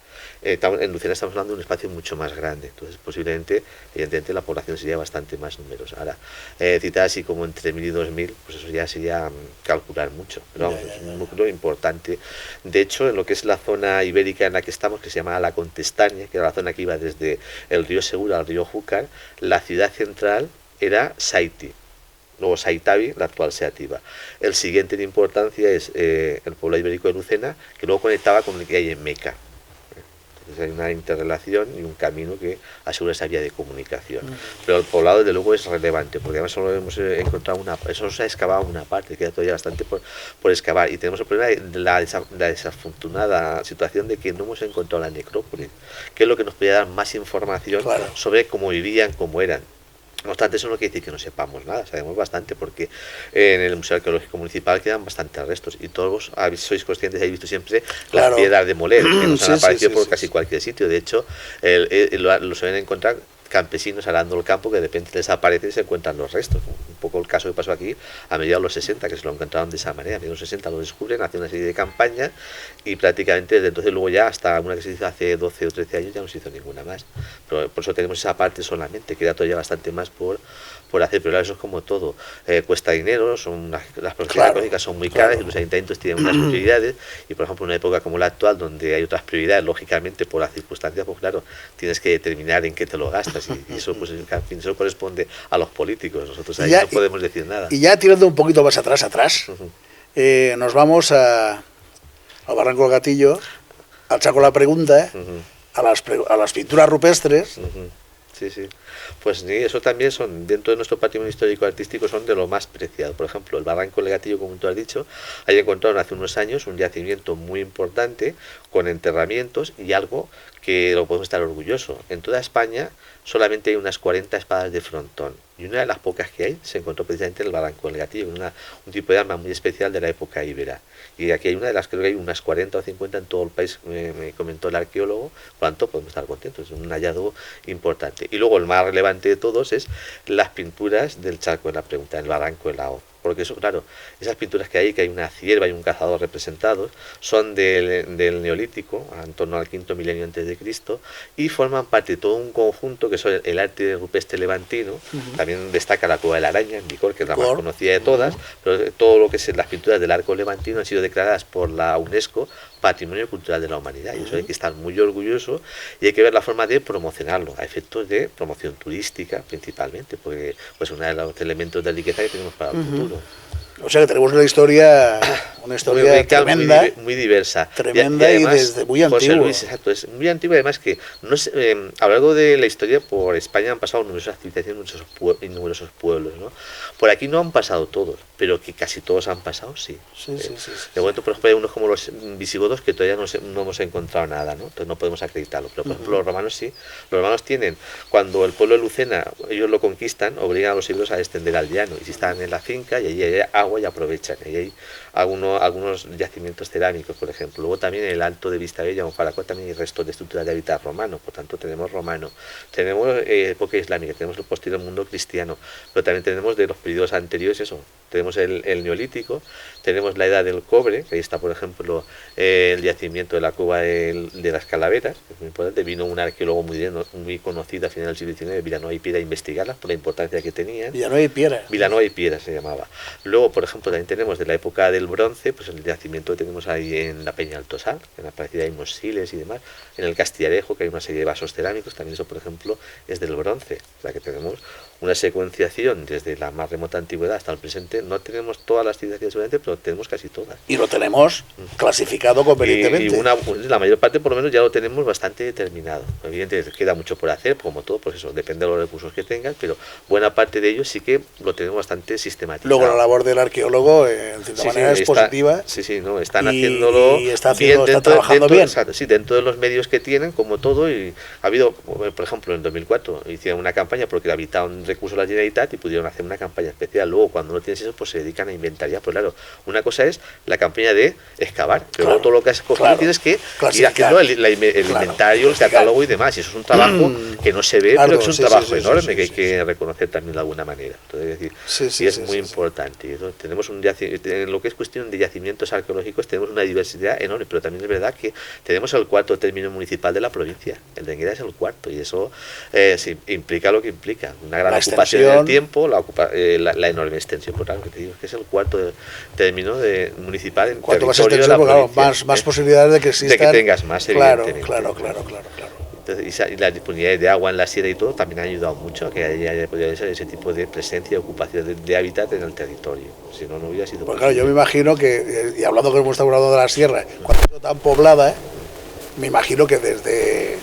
En Lucena estamos hablando de un espacio mucho más grande, entonces posiblemente, evidentemente, la población sería bastante más numerosa. Ahora, citar así como entre 1.000 y 2.000, pues eso ya sería calcular mucho, pero vamos, es un núcleo importante. De hecho, en lo que es la zona ibérica en la que estamos, que se llama la Contestania, que era la zona que iba desde el río Segura al río Júcar, la ciudad central era Saiti, luego Saitavi, la actual Seativa. El siguiente en importancia es el pueblo ibérico de Lucena, que luego conectaba con el que hay en Meca. Entonces hay una interrelación y un camino que asegura esa vía de comunicación. Pero el poblado, desde luego, es relevante, porque además solo hemos encontrado solo se ha excavado una parte, queda todavía bastante por excavar. Y tenemos el problema de la desafortunada situación de que no hemos encontrado la necrópolis, que es lo que nos podría dar más información sobre cómo vivían, cómo eran. No obstante, eso no quiere decir que no sepamos nada, sabemos bastante, porque en el Museo Arqueológico Municipal quedan bastantes restos y todos sois conscientes, habéis visto siempre las piedras de moler, que nos han aparecido por casi cualquier sitio. De hecho, lo suelen encontrar campesinos arando el campo, que de repente desaparecen y se encuentran los restos. Un poco el caso que pasó aquí a mediados de los 60, que se lo encontraron de esa manera. A mediados de los 60 lo descubren, hacen una serie de campañas y prácticamente desde entonces, luego ya hasta una que se hizo hace 12 o 13 años, ya no se hizo ninguna más. Pero por eso tenemos esa parte solamente, queda todavía bastante más por hacer, pero claro, eso es como todo, cuesta dinero, las propiedades económicas son muy caras y los ayuntamientos tienen unas prioridades, y por ejemplo en una época como la actual, donde hay otras prioridades, lógicamente por las circunstancias, pues claro, tienes que determinar en qué te lo gastas, y eso pues en fin, eso corresponde a los políticos, nosotros ahí no podemos decir nada. Y ya tirando un poquito más atrás, nos vamos al Barranco del Gatillo, al Chaco la Pregunta, a las pinturas rupestres. Sí, sí. Pues sí, eso también son, dentro de nuestro patrimonio histórico artístico, son de lo más preciado. Por ejemplo, el Barranco del Gatillo, como tú has dicho, ahí encontraron hace unos años un yacimiento muy importante con enterramientos y algo que lo podemos estar orgullosos. En toda España solamente hay unas 40 espadas de frontón, y una de las pocas que hay se encontró precisamente en el Barranco del Gatillo, un tipo de arma muy especial de la época íbera. Y aquí hay una de las, creo que hay unas 40 o 50 en todo el país, me comentó el arqueólogo, por tanto podemos estar contentos, es un hallazgo importante. Y luego el más relevante de todos es las pinturas del Charco de la Pregunta, en el Barranco de la Hoz. Porque eso, claro, esas pinturas que hay una cierva y un cazador representados, son del Neolítico, en torno al quinto milenio antes de Cristo, y forman parte de todo un conjunto que son el arte rupestre levantino. También destaca la Cueva de la Araña en Bicor, que es la más conocida de todas, pero todo lo que es las pinturas del arco levantino han sido declaradas por la UNESCO Patrimonio Cultural de la Humanidad, y eso hay que estar muy orgulloso, y hay que ver la forma de promocionarlo a efectos de promoción turística principalmente, porque pues uno de los elementos de riqueza que tenemos para el futuro. O sea que tenemos una historia tremenda, muy diversa, tremenda, y además, desde muy antiguo. José Luis, exacto, es muy antiguo, además que no es, a lo largo de la historia por España han pasado numerosas civilizaciones y numerosos pueblos, ¿no? Por aquí no han pasado todos, pero que casi todos han pasado, sí. De momento, por ejemplo, hay unos como los visigodos que todavía no hemos encontrado nada, ¿no? Entonces no podemos acreditarlo, pero por ejemplo los romanos sí. Los romanos tienen, cuando el pueblo de Lucena, ellos lo conquistan, obligan a los ibéricos a descender al llano, y si están en la finca y allí hay agua y aprovechan, y hay algunos yacimientos cerámicos, por ejemplo. Luego también en el Alto de Vistabella, en Faracó, también hay restos de estructuras de hábitat romano, por tanto tenemos romano. Tenemos época islámica, tenemos el posterior mundo cristiano, pero también tenemos de los periodos anteriores eso. Tenemos el neolítico, tenemos la edad del cobre, que ahí está, por ejemplo, el yacimiento de la cueva de las Calaveras, que es muy importante. Vino un arqueólogo muy conocido a finales del siglo XIX, Villanueva y Piera, a investigarlas por la importancia que tenían. Villanueva y Piera. Villanueva y Piera se llamaba. Luego, por ejemplo, también tenemos de la época del bronce, pues el yacimiento que tenemos ahí en la Peña Alto Sal, en la parecida hay mosiles y demás. En el Castillarejo, que hay una serie de vasos cerámicos, también eso, por ejemplo, es del bronce. O sea que tenemos una secuenciación desde la más remota antigüedad hasta el presente. No tenemos todas las civilizaciones seguramente, pero tenemos casi todas. Y lo tenemos clasificado convenientemente. Y la mayor parte, por lo menos, ya lo tenemos bastante determinado. Evidentemente, queda mucho por hacer, como todo, pues eso, depende de los recursos que tengas, pero buena parte de ello sí que lo tenemos bastante sistematizado. Luego la labor del arqueólogo, en cierta manera, es positiva. Están haciéndolo y está trabajando bien. Exacto, sí, dentro de los medios que tienen, como todo, y ha habido, por ejemplo, en 2004 hicieron una campaña porque habitaban recursos de la Generalitat y pudieron hacer una campaña especial. Luego, cuando no tienes eso, pues se dedican a inventariar. Pues claro, una cosa es la campaña de excavar, pero luego todo lo que has cogido tienes que ir haciendo el inventario, el catálogo y demás. Y eso es un trabajo que no se ve, pero que es un trabajo enorme que hay que reconocer también de alguna manera. Entonces, es muy importante. Entonces, tenemos en lo que es cuestión de yacimientos arqueológicos, tenemos una diversidad enorme, pero también es verdad que tenemos el cuarto término municipal de la provincia. El de Enguera es el cuarto, y eso implica lo que implica. Una gran ocupación del tiempo, la enorme extensión, por lo que te digo, que es el cuarto término municipal en cuanto territorio de la provincia. Claro, más posibilidades de que exista. De que tengas más, evidentemente. Claro. Entonces, y la disponibilidad de agua en la sierra y todo también ha ayudado mucho a que haya podido ser ese tipo de presencia y ocupación de hábitat en el territorio. Si no, no hubiera sido posible. Claro, yo me imagino que, y hablando que hemos estado hablando de la sierra, cuando ha sido tan poblada, me imagino que desde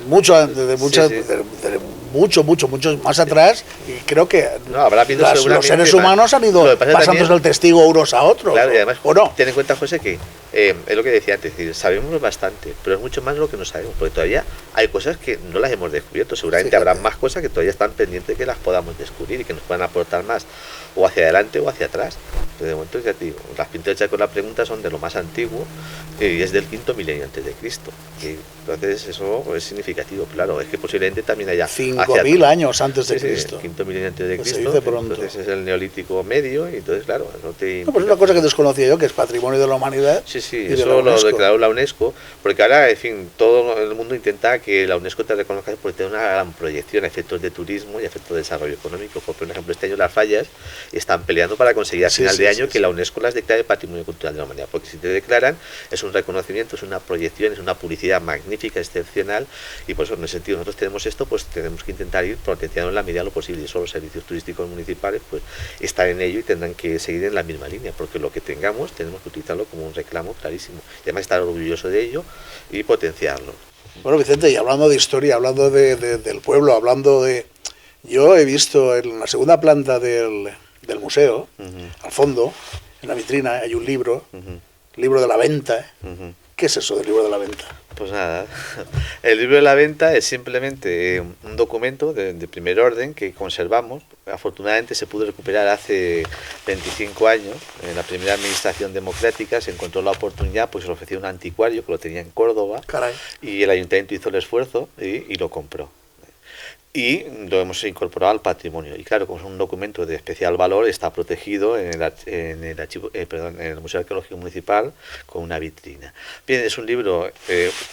mucho más atrás, y creo que los seres humanos han ido pasándose el testigo unos a otros. Claro, y además, ¿o no? Ten en cuenta, José, que es lo que decía antes, sabemos bastante, pero es mucho más lo que no sabemos, porque todavía hay cosas que no las hemos descubierto. Seguramente habrá más cosas que todavía están pendientes de que las podamos descubrir y que nos puedan aportar más, o hacia adelante o hacia atrás. Pero de momento, ya te digo, las pinturas hechas con la pregunta son de lo más antiguo, y es del quinto milenio antes de Cristo. Y entonces eso es significativo, claro. Es que posiblemente también haya 5.000 años antes de Cristo. El quinto milenio antes de Cristo. Se dice pronto. Entonces es el neolítico medio, y entonces, claro, no te. No, pues es una cosa que desconocía yo, que es patrimonio de la humanidad. Sí, eso lo declaró la UNESCO, porque ahora, en fin, todo el mundo intenta que la UNESCO te reconozca porque tiene una gran proyección a efectos de turismo y a efectos de desarrollo económico. Por ejemplo, este año las Fallas están peleando para conseguir a final de año que la UNESCO las declare Patrimonio Cultural de la Humanidad, porque si te declaran es un reconocimiento, es una proyección, es una publicidad magnífica, excepcional, y por eso en ese sentido nosotros tenemos esto, pues tenemos que intentar ir potenciando en la medida de lo posible, y eso los servicios turísticos municipales pues están en ello y tendrán que seguir en la misma línea, porque lo que tengamos tenemos que utilizarlo como un reclamo clarísimo, y además estar orgulloso de ello y potenciarlo. Bueno, Vicente, y hablando de historia, hablando del pueblo, hablando de... Yo he visto en la segunda planta del museo, al fondo, en la vitrina, hay un libro, libro de la venta. ¿Qué es eso del libro de la venta? Pues nada, el libro de la venta es simplemente un documento de primer orden que conservamos. Afortunadamente se pudo recuperar hace 25 años, en la primera administración democrática se encontró la oportunidad, pues se lo ofreció un anticuario que lo tenía en Córdoba. Caray. Y el ayuntamiento hizo el esfuerzo y lo compró. Y lo hemos incorporado al patrimonio. Y claro, como es un documento de especial valor, está protegido en el Museo Arqueológico Municipal con una vitrina. Bien, es un libro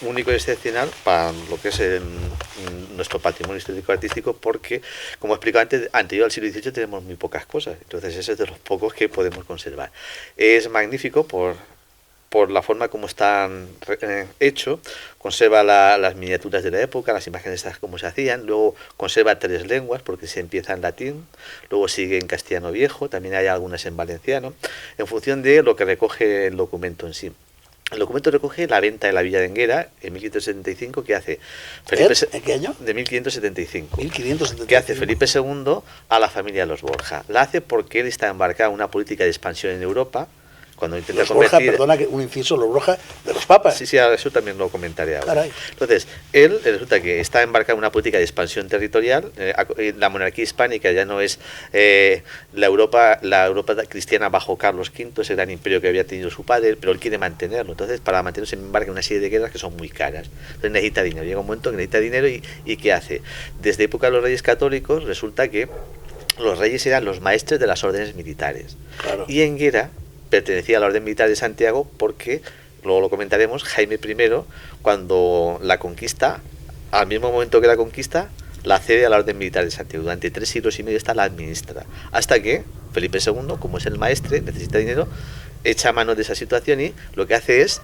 único y excepcional para lo que es nuestro patrimonio histórico-artístico, porque, como explico antes, anterior al siglo XVIII tenemos muy pocas cosas. Entonces, ese es de los pocos que podemos conservar. Es magnífico por la forma como está hecho, conserva las miniaturas de la época, las imágenes estas como se hacían, luego conserva 3 lenguas porque se empieza en latín, luego sigue en castellano viejo, también hay algunas en valenciano, en función de lo que recoge el documento en sí. El documento recoge la venta de la villa de Enguera en 1575 que hace Felipe. ¿En qué año? De 1575. 1575. Que hace Felipe II a la familia de los Borja. La hace porque él está embarcado en una política de expansión en Europa, Cuando intenta Los Borja, convertir... perdona, que un inciso, los Borja de los papas. Sí, eso también lo comentaré ahora. Caray. Entonces, él resulta que está embarcado en una política de expansión territorial. La monarquía hispánica ya no es la Europa cristiana bajo Carlos V, ese gran imperio que había tenido su padre, pero él quiere mantenerlo. Entonces, para mantenerlo se embarca en una serie de guerras que son muy caras. Entonces necesita dinero. Llega un momento que necesita dinero y ¿qué hace? Desde época de los reyes católicos resulta que los reyes eran los maestres de las órdenes militares. Claro. Y Enguera pertenecía a la Orden Militar de Santiago porque, luego lo comentaremos, Jaime I, cuando la conquista, al mismo momento que la conquista, la cede a la Orden Militar de Santiago. Durante 3 siglos y medio esta la administra. Hasta que Felipe II, como es el maestre, necesita dinero, echa mano de esa situación y lo que hace es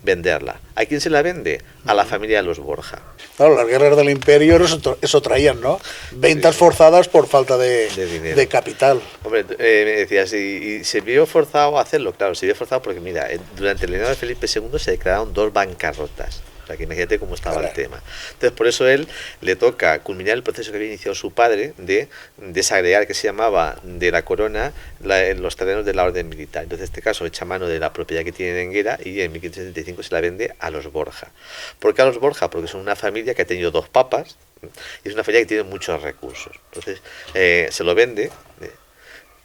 venderla. ¿A quién se la vende? A la familia de los Borja. Claro, las guerras del imperio eso traían, ¿no? Ventas forzadas por falta de capital. Hombre, me decías, ¿y se vio forzado a hacerlo? Claro, se vio forzado porque, mira, durante el reinado de Felipe II se declararon 2 bancarrotas. O sea, que imagínate cómo estaba el tema. Entonces, por eso él le toca culminar el proceso que había iniciado su padre de desagregar, que se llamaba, de la corona los terrenos de la orden militar. Entonces, en este caso, echa mano de la propiedad que tiene en Enguera y en 1575 se la vende a los Borja. ¿Por qué a los Borja? Porque son una familia que ha tenido 2 papas y es una familia que tiene muchos recursos. Entonces, se lo vende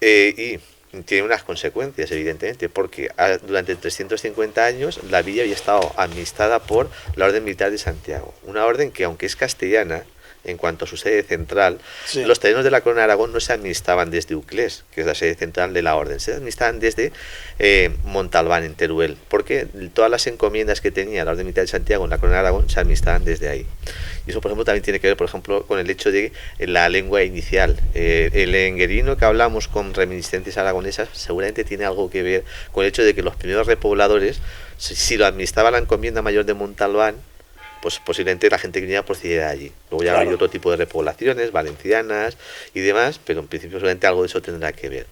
y tiene unas consecuencias, evidentemente, porque durante 350 años la villa había estado administrada por la Orden Militar de Santiago. Una orden que, aunque es castellana, en cuanto a su sede central, sí, los terrenos de la Corona de Aragón no se administraban desde Uclés, que es la sede central de la orden, se administraban desde Montalbán, en Teruel, porque todas las encomiendas que tenía la Orden Militar de Santiago en la Corona de Aragón se administraban desde ahí. Y eso, por ejemplo, también tiene que ver, por ejemplo, con el hecho de la lengua inicial. El enguerino que hablamos con reminiscencias aragonesas seguramente tiene algo que ver con el hecho de que los primeros repobladores, si lo administraba la encomienda mayor de Montalbán, pues posiblemente la gente que venía procediera de allí. Luego ya hay otro tipo de repoblaciones, valencianas y demás, pero en principio solamente algo de eso tendrá que ver.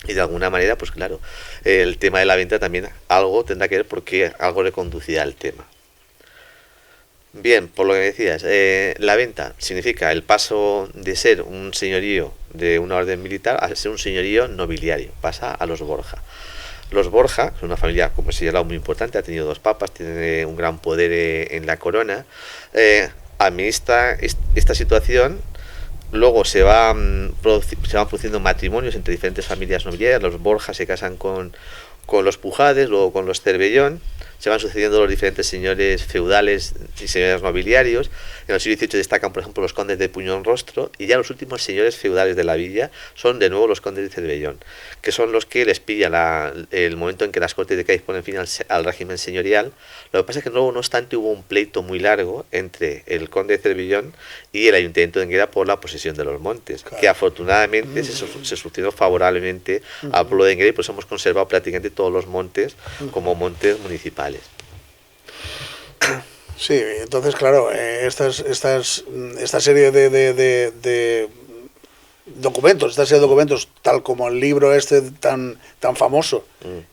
Y de alguna manera, pues claro, el tema de la venta también algo tendrá que ver porque algo le conducirá al tema. Bien, por lo que me decías, la venta significa el paso de ser un señorío de una orden militar a ser un señorío nobiliario, pasa a los Borja. Los Borja, que es una familia, como he señalado, muy importante, ha tenido 2 papas, tiene un gran poder en la corona, administra esta situación. Luego se van produciendo matrimonios entre diferentes familias nobiliarias. Los Borja se casan con los Pujades, luego con los Cervellón. Se van sucediendo los diferentes señores feudales y señores nobiliarios. En el siglo XVIII destacan, por ejemplo, los condes de Puñón Rostro, y ya los últimos señores feudales de la villa son de nuevo los condes de Cervellón, que son los que les pilla el momento en que las Cortes de Cádiz ponen fin al régimen señorial. Lo que pasa es que luego, no obstante, hubo un pleito muy largo entre el conde de Cervellón y el ayuntamiento de Enguera por la posesión de los montes, claro, que afortunadamente se solucionó favorablemente al pueblo de Enguera, y por eso hemos conservado prácticamente todos los montes como montes municipales. Sí, entonces claro, esta serie de documentos, tal como el libro tan famoso,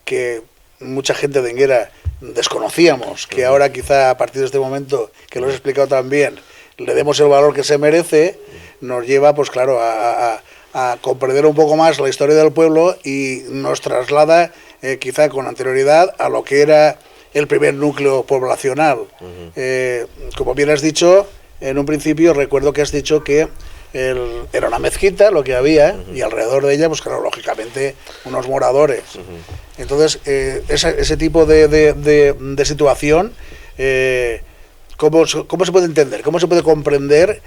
que mucha gente de Enguera desconocíamos, que ahora quizá a partir de este momento que lo has explicado tan bien, le demos el valor que se merece, nos lleva pues claro a comprender un poco más la historia del pueblo y nos traslada quizá con anterioridad a lo que era el primer núcleo poblacional. Como bien has dicho, en un principio recuerdo que has dicho que era una mezquita lo que había, y alrededor de ella, pues claro, lógicamente, unos moradores. Entonces, ese tipo de situación, ¿cómo se puede entender? ¿Cómo se puede comprender?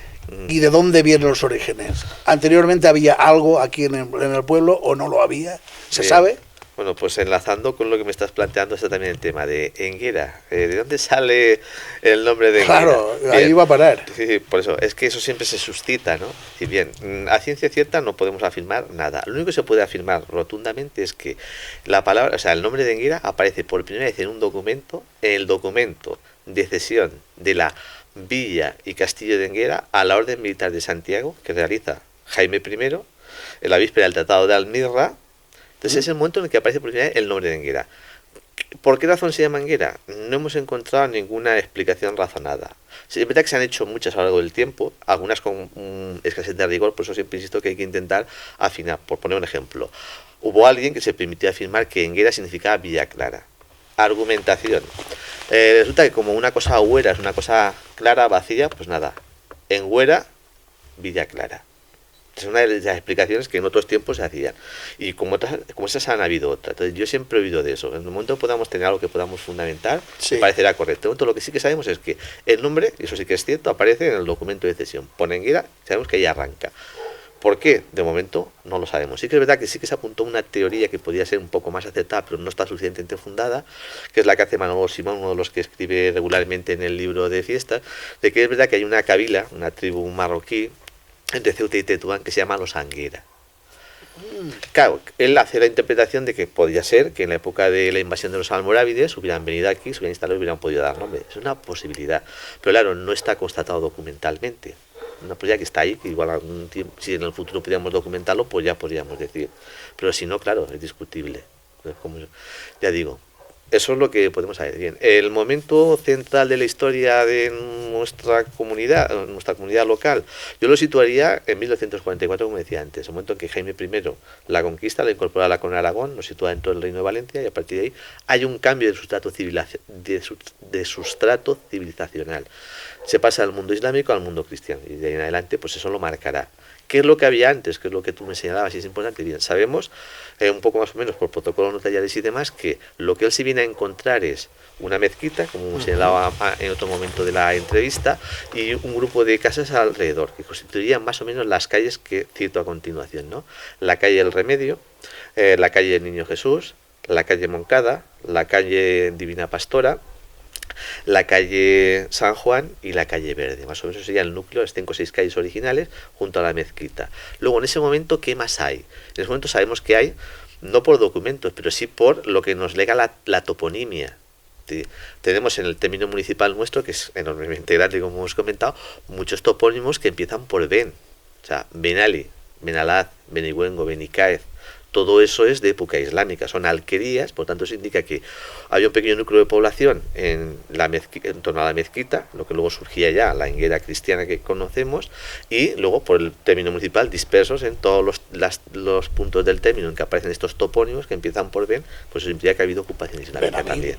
¿Y de dónde vienen los orígenes? ¿Anteriormente había algo aquí en el pueblo o no lo había? ¿Se sabe? Bueno, pues enlazando con lo que me estás planteando está también el tema de Enguera. ¿De dónde sale el nombre de Enguera? Claro, bien, ahí va a parar. Sí, por eso, es que eso siempre se suscita, ¿no? Y bien, a ciencia cierta no podemos afirmar nada. Lo único que se puede afirmar rotundamente es que la palabra, o sea, el nombre de Enguera aparece por primera vez en un documento, el documento de cesión de la villa y castillo de Enguera a la Orden Militar de Santiago, que realiza Jaime I, en la víspera del Tratado de Almirra. Entonces es el momento en el que aparece por primera vez el nombre de Enguera. ¿Por qué razón se llama Enguera? No hemos encontrado ninguna explicación razonada. Es verdad que se han hecho muchas a lo largo del tiempo, algunas con escasez de rigor, por eso siempre insisto que hay que intentar afinar. Por poner un ejemplo, hubo alguien que se permitió afirmar que Enguera significaba Villa Clara. Argumentación. Resulta que como una cosa huera es una cosa clara, vacía, pues nada, Enguera, Villa Clara. Es una de las explicaciones que en otros tiempos se hacían. Y como esas han habido otras. Entonces yo siempre he oído de eso. En el momento que podamos tener algo que podamos fundamentar, me parecerá correcto. Entonces, lo que sí que sabemos es que el nombre, y eso sí que es cierto, aparece en el documento de cesión. Pone Enguera, sabemos que ahí arranca. ¿Por qué? De momento no lo sabemos. Sí que es verdad que sí que se apuntó una teoría que podía ser un poco más acertada, pero no está suficientemente fundada, que es la que hace Manolo Simón, uno de los que escribe regularmente en el libro de fiestas, de que es verdad que hay una kabila, una tribu marroquí, entre Ceuta y Tetuán, que se llama los Anguera. Claro, él hace la interpretación de que podía ser que en la época de la invasión de los almorávides hubieran venido aquí, se hubieran instalado y hubieran podido dar nombre. Es una posibilidad, pero claro, no está constatado documentalmente. Una posibilidad que está ahí, que igual algún tiempo, si en el futuro pudiéramos documentarlo, pues ya podríamos decir. Pero si no, claro, es discutible. Como ya digo, eso es lo que podemos saber. Bien, el momento central de la historia de nuestra comunidad local, yo lo situaría en 1944, como decía antes, el momento en que Jaime I la conquista, la incorpora a la corona de Aragón, nos sitúa dentro del Reino de Valencia, y a partir de ahí hay un cambio de sustrato civilizacional. Se pasa del mundo islámico al mundo cristiano, y de ahí en adelante pues eso lo marcará. ¿Qué es lo que había antes? ¿Qué es lo que tú me señalabas? Y es importante. Bien, sabemos, un poco más o menos por protocolos notariales y demás, que lo que él se viene a encontrar es una mezquita, como señalaba en otro momento de la entrevista, y un grupo de casas alrededor, que constituirían más o menos las calles que cito a continuación, ¿no? La calle El Remedio, la calle del Niño Jesús, la calle Moncada, la calle Divina Pastora, la calle San Juan y la calle Verde. Más o menos sería el núcleo, las 5 o 6 calles originales junto a la mezquita. Luego, en ese momento, ¿qué más hay? En ese momento sabemos que hay, no por documentos, pero sí por lo que nos lega la toponimia. Tenemos en el término municipal nuestro, que es enormemente grande, como hemos comentado, muchos topónimos que empiezan por Ben. O sea, Benali, Benalad, Benigüengo, Benicáez. Todo eso es de época islámica, son alquerías, por tanto eso indica que había un pequeño núcleo de población en torno a la mezquita, lo que luego surgía ya, la Enguera cristiana que conocemos, y luego por el término municipal dispersos en todos los puntos del término en que aparecen estos topónimos que empiezan por Ben, pues eso implica que ha habido ocupación islámica también.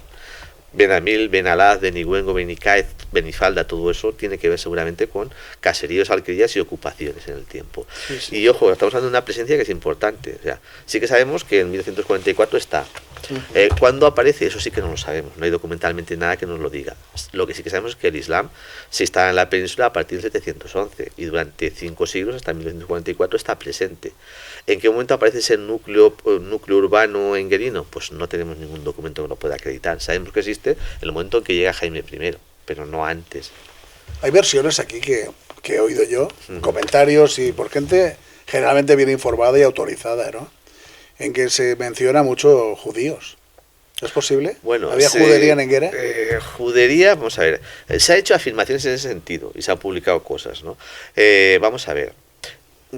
Benamil, Benalad, Benigüengo, Benicáez, Benifalda, todo eso tiene que ver seguramente con caseríos, alquerías y ocupaciones en el tiempo. Sí. Y ojo, estamos hablando de una presencia que es importante. O sea, sí que sabemos que en 1944 está. ¿Cuándo aparece? Eso sí que no lo sabemos. No hay documentalmente nada que nos lo diga. Lo que sí que sabemos es que el Islam se está en la península a partir del 711 y durante 5 siglos, hasta 1944, está presente. ¿En qué momento aparece ese núcleo urbano enguerino? Pues no tenemos ningún documento que lo pueda acreditar. Sabemos que existe en el momento en que llega Jaime I, pero no antes. Hay versiones aquí que he oído yo, comentarios y por gente generalmente bien informada y autorizada, ¿no? En que se menciona mucho judíos. ¿Es posible? Bueno, ¿Había judería en Enguera? Judería, vamos a ver. Se han hecho afirmaciones en ese sentido y se han publicado cosas, ¿no? Vamos a ver.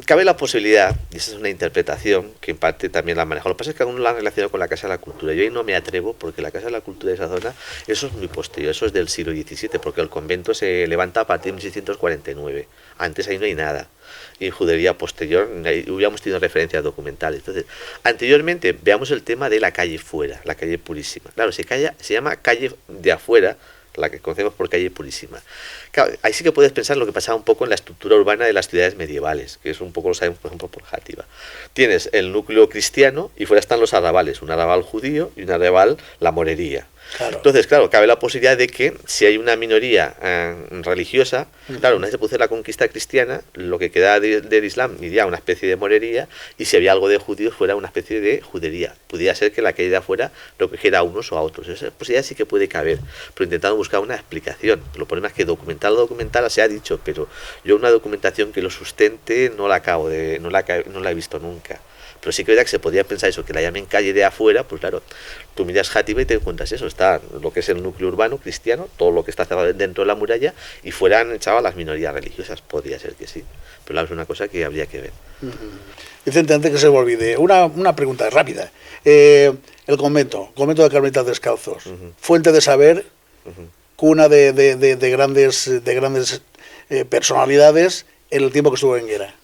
Cabe la posibilidad, y esa es una interpretación que en parte también la manejo. Lo que pasa es que algunos la han relacionado con la Casa de la Cultura. Yo ahí no me atrevo porque la Casa de la Cultura de esa zona, eso es muy posterior, eso es del siglo XVII, porque el convento se levanta a partir de 1649. Antes ahí no hay nada. Y judería posterior, hubiéramos tenido referencias documentales. Entonces, anteriormente, veamos el tema de la calle fuera, la calle Purísima. Claro, se llama calle de afuera, la que conocemos por calle Purísima. Claro, ahí sí que puedes pensar lo que pasaba un poco en la estructura urbana de las ciudades medievales, que es un poco, lo sabemos, por ejemplo, por Játiva. Tienes el núcleo cristiano y fuera están los arrabales, un arrabal judío y un arrabal la morería. Claro. Entonces, claro, cabe la posibilidad de que si hay una minoría religiosa, claro, una vez se produce la conquista cristiana, lo que queda del Islam iría a una especie de morería, y si había algo de judíos fuera una especie de judería. Pudiera ser que la caída afuera lo cogiera a unos o a otros. Esa posibilidad sí que puede caber, pero intentando buscar una explicación. Lo problema es que documental se ha dicho, pero yo una documentación que lo sustente no la he visto nunca. Pero sí que es verdad que se podría pensar eso, que la llamen calle de afuera, pues claro, tú miras Játiva y te encuentras eso, está lo que es el núcleo urbano cristiano, todo lo que está cerrado dentro de la muralla, y fuera han echado a las minorías religiosas, podría ser que sí, pero claro, es una cosa que habría que ver. Vicente, antes que se me olvide, una pregunta rápida. El convento de Carmelitas Descalzos, fuente de saber, cuna de grandes personalidades en el tiempo que estuvo en Enguera.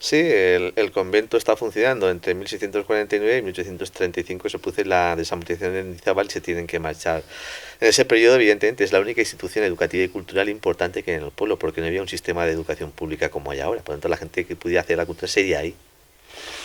Sí, el convento está funcionando entre 1649 y 1835, se produce la desamortización de Mendizábal y se tienen que marchar. En ese periodo, evidentemente, es la única institución educativa y cultural importante que hay en el pueblo, porque no había un sistema de educación pública como hay ahora. Por lo tanto, la gente que pudiera hacer la cultura sería ahí.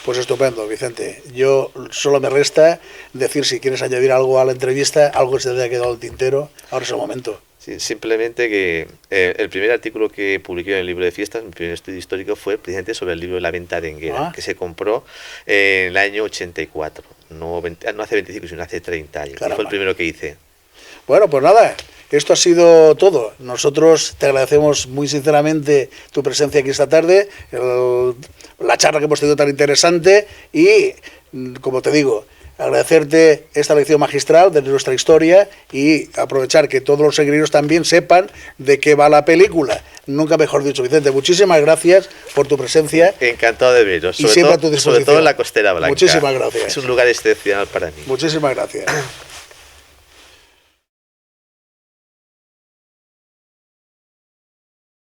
Pues estupendo, Vicente. Yo solo me resta decir, si quieres añadir algo a la entrevista, algo que se te haya quedado al tintero, ahora es el momento. Sí, simplemente que el primer artículo que publiqué en el libro de fiestas, mi primer estudio histórico, fue precisamente sobre el libro de la venta de Enguera, que se compró en el año 84. No hace 25, sino hace 30 años. Fue el primero que hice. Bueno, pues nada, esto ha sido todo. Nosotros te agradecemos muy sinceramente tu presencia aquí esta tarde, la charla que hemos tenido tan interesante y, como te digo, agradecerte esta lección magistral de nuestra historia y aprovechar que todos los seguidores también sepan de qué va la película. Nunca mejor dicho, Vicente, muchísimas gracias por tu presencia. Encantado de veros, y siempre a tu disposición. sobre todo en la Costera Blanca. Muchísimas gracias. Es un lugar excepcional para mí. Muchísimas gracias.